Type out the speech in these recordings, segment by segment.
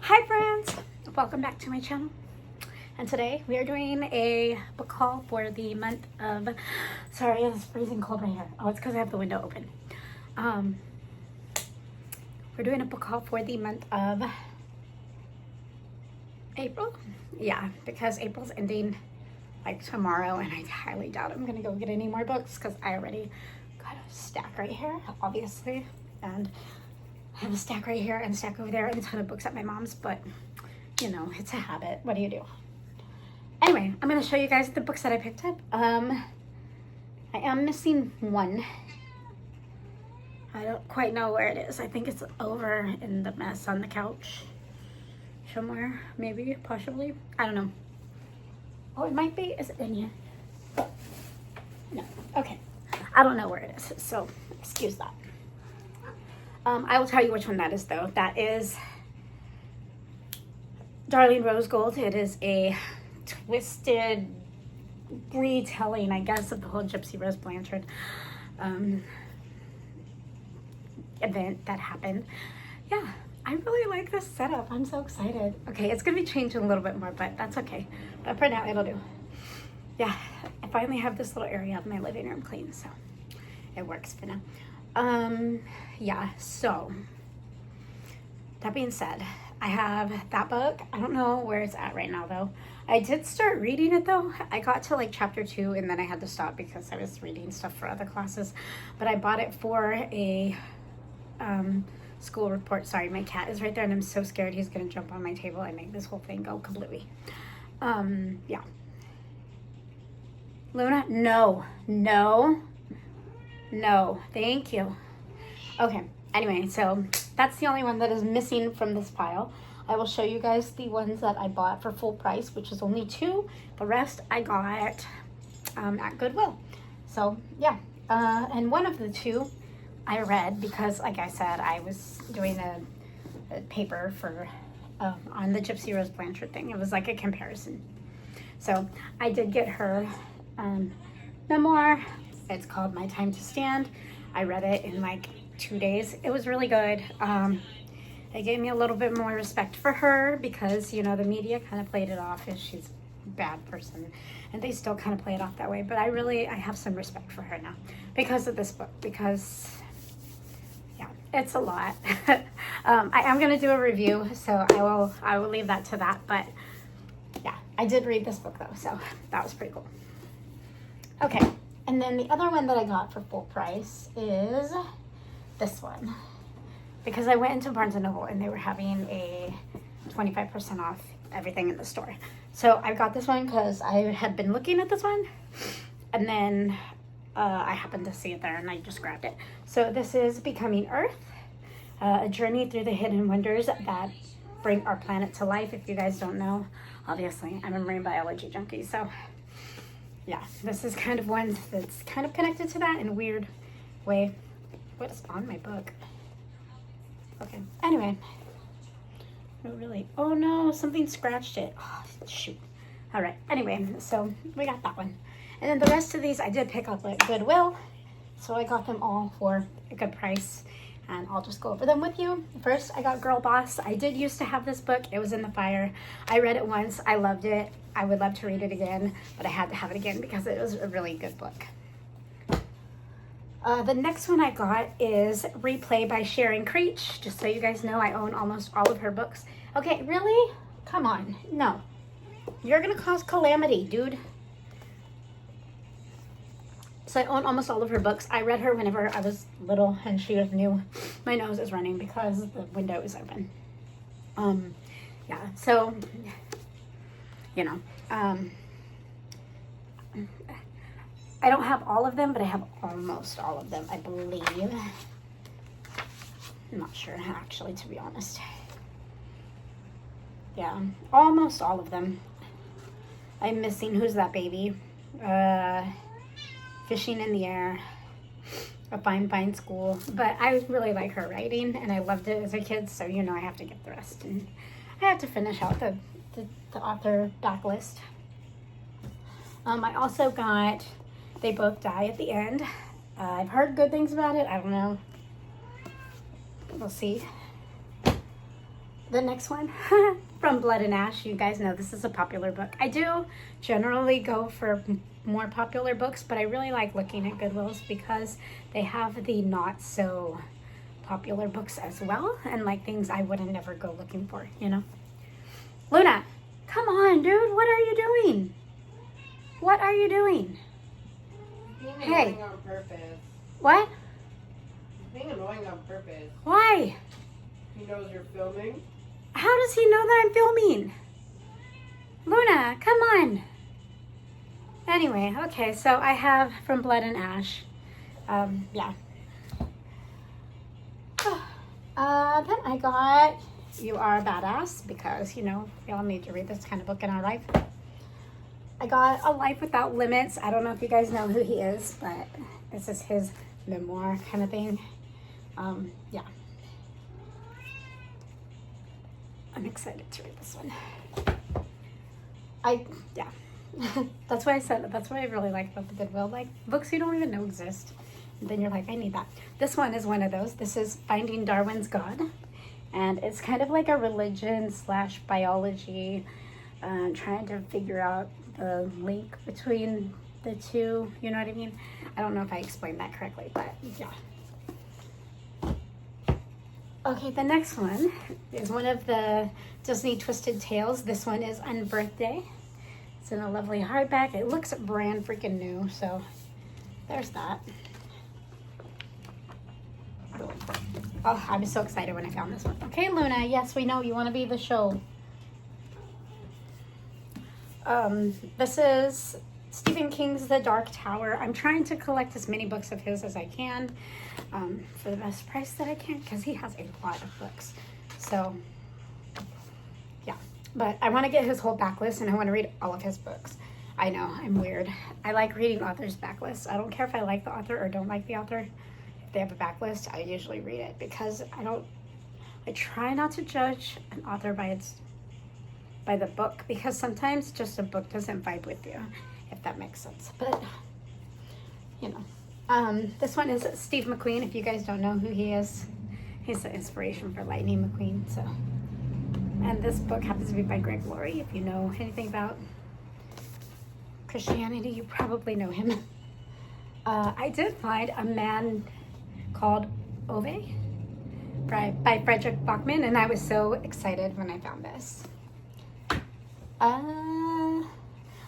Hi friends, welcome back to my channel, and today we are doing a book haul for the month of, sorry it's freezing cold right here, oh it's because I have the window open. We're doing a book haul for the month of April, yeah, because April's ending like tomorrow, and I highly doubt I'm gonna go get any more books because I already got a stack right here, obviously, and I have a stack right here and a stack over there and a ton of books at my mom's, but you know, it's a habit. What do you do? Anyway, I'm going to show you guys the books that I picked up. I am missing one. I don't quite know where it is. I think it's over in the mess on the couch somewhere, maybe, possibly. I don't know. Oh, it might be. Is it in here? No. Okay. I don't know where it is, so excuse that. I will tell you which one that is, though. That is Darling Rose Gold. It is a twisted retelling, I guess, of the whole Gypsy Rose Blanchard event that happened. Yeah, I really like this setup. I'm so excited. Okay, it's going to be changing a little bit more, but that's okay. But for now, it'll do. Yeah, I finally have this little area of my living room clean, so it works for now. Yeah, so that being said, I have that book. I don't know where it's at right now though. I did start reading it though. I got to like chapter 2 and then I had to stop because I was reading stuff for other classes, but I bought it for a school report. Sorry, my cat is right there and I'm so scared he's gonna jump on my table and make this whole thing go completely. Yeah. Luna, no, thank you. Okay, anyway, so that's the only one that is missing from this pile. I will show you guys the ones that I bought for full price, which is only 2. The rest I got at Goodwill. So yeah, and one of the 2 I read because, like I said, I was doing a paper for on the Gypsy Rose Blanchard thing. It was like a comparison. So I did get her memoir. It's called My Time to Stand. I read it in like 2 days. It was really good. It gave me a little bit more respect for her because, you know, the media kind of played it off as she's a bad person, and they still kind of play it off that way. But I have some respect for her now because of this book, because yeah, it's a lot. I am going to do a review, so I will leave that to that. But yeah, I did read this book though, so that was pretty cool. Okay, and then the other one that I got for full price is this one, because I went into Barnes & Noble and they were having a 25% off everything in the store. So I got this one because I had been looking at this one, and then I happened to see it there and I just grabbed it. So this is Becoming Earth, a journey through the hidden wonders that bring our planet to life. If you guys don't know, obviously I'm a marine biology junkie, so yeah, this is kind of one that's kind of connected to that in a weird way. What is on my book? Okay, anyway. No, really. Oh no, something scratched it. Oh, shoot. All right, anyway, so we got that one. And then the rest of these I did pick up at Goodwill. So I got them all for a good price. And I'll just go over them with you. First, I got Girl Boss. I did used to have this book. It was in the fire. I read it once. I loved it. I would love to read it again, but I had to have it again because it was a really good book. The next one I got is Replay by Sharon Creech. Just so you guys know, I own almost all of her books. Okay, really? Come on. No. You're going to cause calamity, dude. So I own almost all of her books. I read her whenever I was little and she was new. My nose is running because the window is open. Yeah, so, you know, I don't have all of them, but I have almost all of them, I believe. I'm not sure, actually, to be honest. Yeah, almost all of them. I'm missing Who's That Baby? Fishing in the Air, A Fine School. But I really like her writing, and I loved it as a kid, so you know I have to get the rest. And I have to finish out the author backlist. I also got They Both Die at the End. I've heard good things about it. I don't know. We'll see. The next one, From Blood and Ash. You guys know this is a popular book. I do generally go for more popular books, but I really like looking at Goodwills because they have the not so popular books as well, and like things I wouldn't never go looking for, you know? Luna, come on, dude. What are you doing? What are you doing? Being Hey. annoying on purpose. What? Being annoying on purpose. Why? He knows you're filming. How does he know that I'm filming? Luna, come on. Anyway, okay, so I have From Blood and Ash. Yeah. Then I got You Are a Badass because, you know, we all need to read this kind of book in our life. I got A Life Without Limits. I don't know if you guys know who he is, but this is his memoir kind of thing. Yeah. I'm excited to read this one. Yeah. That's why I said, that's what I really like about the Goodwill. Like, books you don't even know exist. And then you're like, I need that. This one is one of those. This is Finding Darwin's God. And it's kind of like a religion / biology, trying to figure out the link between the two. You know what I mean? I don't know if I explained that correctly, but yeah. Okay, the next one is one of the Disney Twisted Tales. This one is Unbirthday. It's in a lovely hardback. It looks brand freaking new, so there's that. Oh, I was so excited when I found this one. Okay, Luna, yes, we know you want to be the show. This is Stephen King's The Dark Tower. I'm trying to collect as many books of his as I can for the best price that I can because he has a lot of books. So, yeah. But I want to get his whole backlist and I want to read all of his books. I know, I'm weird. I like reading authors' backlists. I don't care if I like the author or don't like the author. If they have a backlist, I usually read it because I try not to judge an author by the book because sometimes just a book doesn't vibe with you, if that makes sense. But, you know. This one is Steve McQueen. If you guys don't know who he is, he's the inspiration for Lightning McQueen. So, and this book happens to be by Greg Laurie. If you know anything about Christianity, you probably know him. I did find A Man Called Ove by Frederick Bachman, and I was so excited when I found this.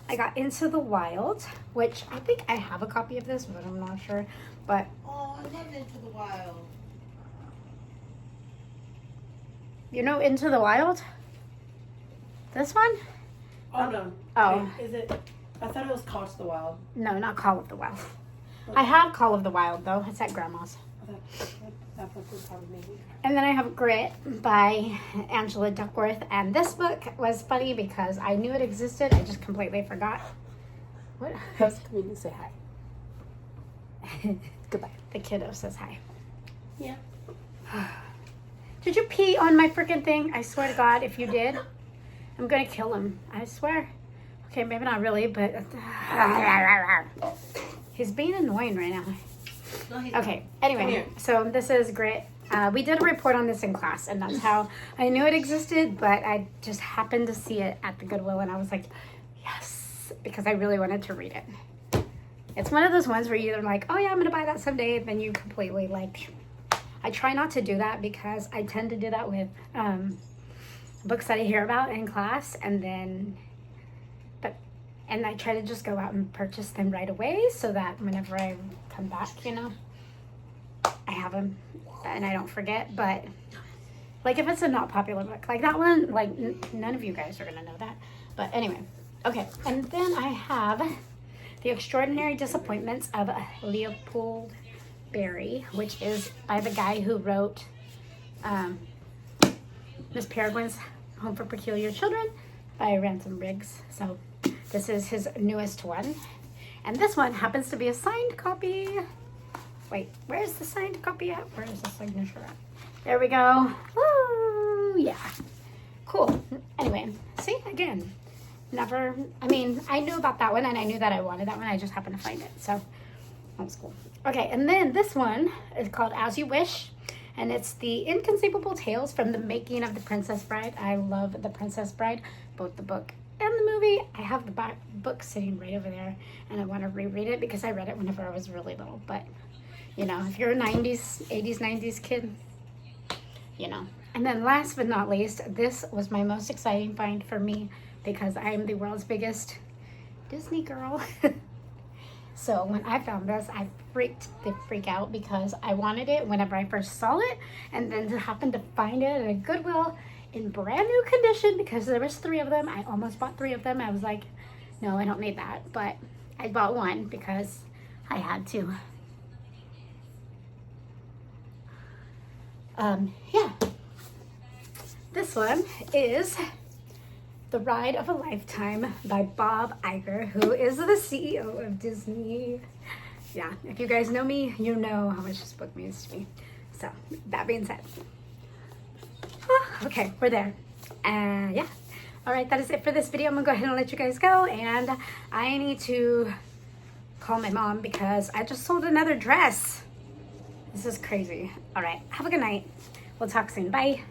I got Into the Wild, which I think I have a copy of this, but I'm not sure. But Oh, I love Into the Wild. you know Into the Wild? This one? Oh, no. Oh. Wait, is it? I thought it was Call to the Wild. No, not Call of the Wild. I have Call of the Wild, though. It's at Grandma's. That book was probably maybe. And then I have Grit by Angela Duckworth. And this book was funny because I knew it existed. I just completely forgot. What? I was coming to say hi. Goodbye. The kiddo says hi. Yeah. Did you pee on my freaking thing? I swear to God, if you did, I'm going to kill him. I swear. Okay, maybe not really, but he's being annoying right now. No, he's Okay, anyway, so this is Grit. We did a report on this in class, and that's how I knew it existed, but I just happened to see it at the Goodwill, and I was like, yes, because I really wanted to read it. It's one of those ones where you're like, oh yeah, I'm going to buy that someday, and then you completely like, I try not to do that because I tend to do that with books that I hear about in class, and I try to just go out and purchase them right away so that whenever I come back, you know, I have them and I don't forget. But like if it's a not popular book, like that one, like none of you guys are going to know that. But anyway, okay. And then I have The Extraordinary Disappointments of Leopold Berry, which is by the guy who wrote Miss Peregrine's Home for Peculiar Children by Ransom Riggs. So this is his newest one. And this one happens to be a signed copy. Wait, where's the signed copy at? Where is the signature at? There we go. Woo! Yeah. Cool. Anyway, see, again, I mean, I knew about that one and I knew that I wanted that one. I just happened to find it. So that was cool. Okay, and then this one is called As You Wish. and it's The Inconceivable Tales from the Making of the Princess Bride. I love The Princess Bride, both the book and the movie. I have the book sitting right over there, and I want to reread it because I read it whenever I was really little. But, you know, if you're a 90s, 80s, 90s kid, you know. And then last but not least, this was my most exciting find for me because I am the world's biggest Disney girl. So when I found this, I freaked the freak out because I wanted it whenever I first saw it, and then to happen to find it at a Goodwill in brand new condition because there was 3 of them. I almost bought 3 of them. I was like, no, I don't need that. But I bought one because I had to. Yeah. This one is The Ride of a Lifetime by Bob Iger, who is the CEO of Disney. Yeah, if you guys know me, you know how much this book means to me. So, that being said. Okay, we're there. Yeah. Alright, that is it for this video. I'm going to go ahead and let you guys go. And I need to call my mom because I just sold another dress. This is crazy. Alright, have a good night. We'll talk soon. Bye.